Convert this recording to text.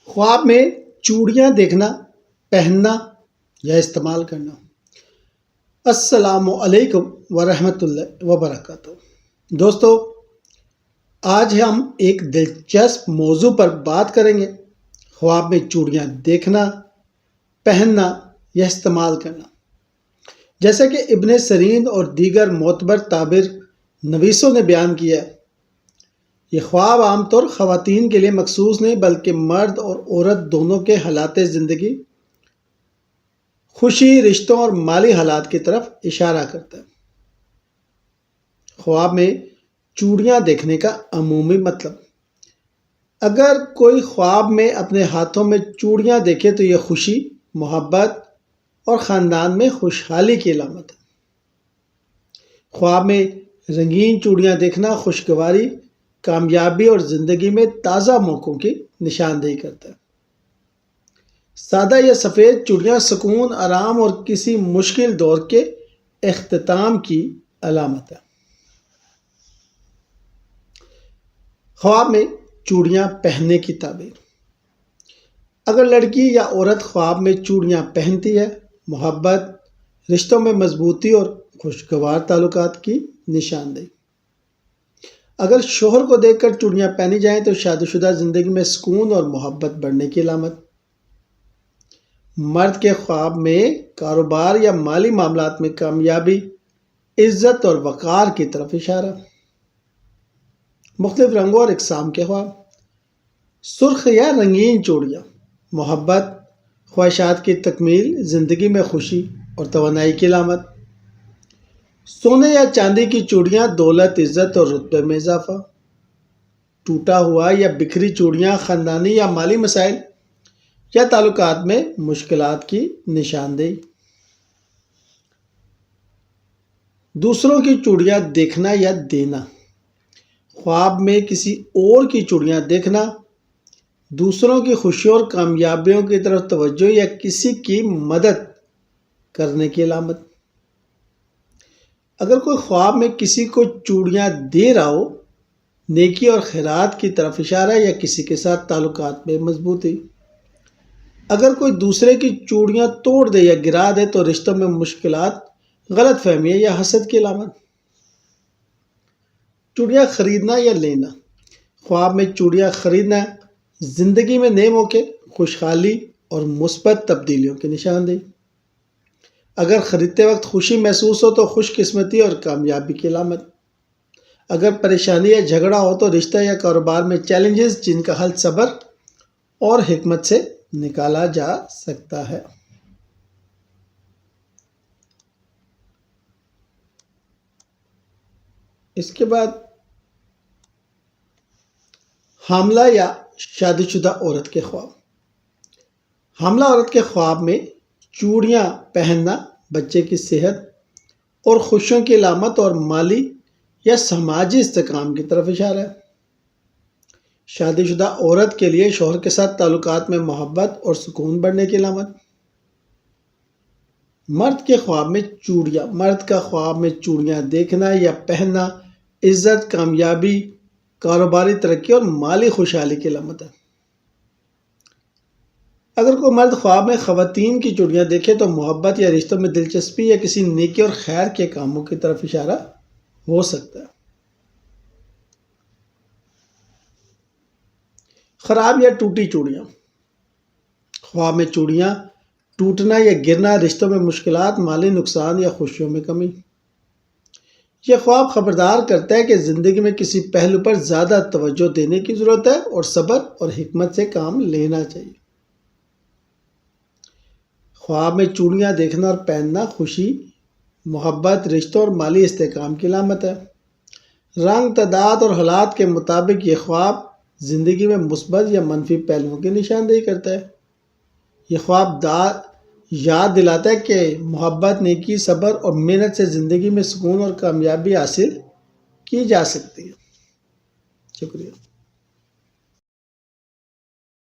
خواب میں چوڑیاں دیکھنا، پہننا یا استعمال کرنا۔ السلام علیکم ورحمۃ اللہ وبرکاتہ۔ دوستو، آج ہم ایک دلچسپ موضوع پر بات کریں گے، خواب میں چوڑیاں دیکھنا، پہننا یا استعمال کرنا۔ جیسا کہ ابن سیرین اور دیگر معتبر تعبیر نویسوں نے بیان کیا ہے، یہ خواب عام طور خواتین کے لیے مخصوص نہیں بلکہ مرد اور عورت دونوں کے حالات زندگی، خوشی، رشتوں اور مالی حالات کی طرف اشارہ کرتا ہے۔ خواب میں چوڑیاں دیکھنے کا عمومی مطلب: اگر کوئی خواب میں اپنے ہاتھوں میں چوڑیاں دیکھے تو یہ خوشی، محبت اور خاندان میں خوشحالی کی علامت ہے۔ خواب میں رنگین چوڑیاں دیکھنا خوشگواری، کامیابی اور زندگی میں تازہ موقعوں کی نشاندہی کرتا ہے۔ سادہ یا سفید چوڑیاں سکون، آرام اور کسی مشکل دور کے اختتام کی علامت ہے۔ خواب میں چوڑیاں پہننے کی تعبیر: اگر لڑکی یا عورت خواب میں چوڑیاں پہنتی ہے، محبت، رشتوں میں مضبوطی اور خوشگوار تعلقات کی نشاندہی۔ اگر شوہر کو دیکھ کر چوڑیاں پہنی جائیں تو شادی شدہ زندگی میں سکون اور محبت بڑھنے کی علامت۔ مرد کے خواب میں کاروبار یا مالی معاملات میں کامیابی، عزت اور وقار کی طرف اشارہ۔ مختلف رنگوں اور اقسام کے خواب: سرخ یا رنگین چوڑیاں، محبت، خواہشات کی تکمیل، زندگی میں خوشی اور توانائی کی علامت۔ سونے یا چاندی کی چوڑیاں، دولت، عزت اور رتبے میں اضافہ۔ ٹوٹا ہوا یا بکھری چوڑیاں، خاندانی یا مالی مسائل یا تعلقات میں مشکلات کی نشاندہی۔ دوسروں کی چوڑیاں دیکھنا یا دینا: خواب میں کسی اور کی چوڑیاں دیکھنا، دوسروں کی خوشیوں اور کامیابیوں کی طرف توجہ یا کسی کی مدد کرنے کی علامت۔ اگر کوئی خواب میں کسی کو چوڑیاں دے رہا ہو، نیکی اور خیرات کی طرف اشارہ یا کسی کے ساتھ تعلقات میں مضبوطی۔ اگر کوئی دوسرے کی چوڑیاں توڑ دے یا گرا دے تو رشتوں میں مشکلات، غلط فہمیاں یا حسد کی علامت۔ چوڑیاں خریدنا یا لینا: خواب میں چوڑیاں خریدنا، زندگی میں نئے موقع، خوشحالی اور مثبت تبدیلیوں کی نشاندہی۔ اگر خریدتے وقت خوشی محسوس ہو تو خوش قسمتی اور کامیابی کی علامت۔ اگر پریشانی یا جھگڑا ہو تو رشتہ یا کاروبار میں چیلنجز جن کا حل صبر اور حکمت سے نکالا جا سکتا ہے۔ اس کے بعد حاملہ یا شادی شدہ عورت کے خواب: حاملہ عورت کے خواب میں چوڑیاں پہننا بچے کی صحت اور خوشیوں کی علامت اور مالی یا سماجی استحکام کی طرف اشارہ ہے۔ شادی شدہ عورت کے لیے شوہر کے ساتھ تعلقات میں محبت اور سکون بڑھنے کی علامت۔ مرد کے خواب میں چوڑیاں: مرد کا خواب میں چوڑیاں دیکھنا یا پہننا عزت، کامیابی، کاروباری ترقی اور مالی خوشحالی کی علامت ہے۔ اگر کوئی مرد خواب میں خواتین کی چوڑیاں دیکھے تو محبت یا رشتوں میں دلچسپی یا کسی نیکی اور خیر کے کاموں کی طرف اشارہ ہو سکتا ہے۔ خراب یا ٹوٹی چوڑیاں: خواب میں چوڑیاں ٹوٹنا یا گرنا، رشتوں میں مشکلات، مالی نقصان یا خوشیوں میں کمی۔ یہ خواب خبردار کرتا ہے کہ زندگی میں کسی پہلو پر زیادہ توجہ دینے کی ضرورت ہے اور صبر اور حکمت سے کام لینا چاہیے۔ خواب میں چوڑیاں دیکھنا اور پہننا خوشی، محبت، رشتوں اور مالی استحکام کی علامت ہے۔ رنگ، تعداد اور حالات کے مطابق یہ خواب زندگی میں مثبت یا منفی پہلوؤں کی نشاندہی کرتا ہے۔ یہ خواب یاد دلاتا ہے کہ محبت، نیکی، صبر اور محنت سے زندگی میں سکون اور کامیابی حاصل کی جا سکتی ہے۔ شکریہ۔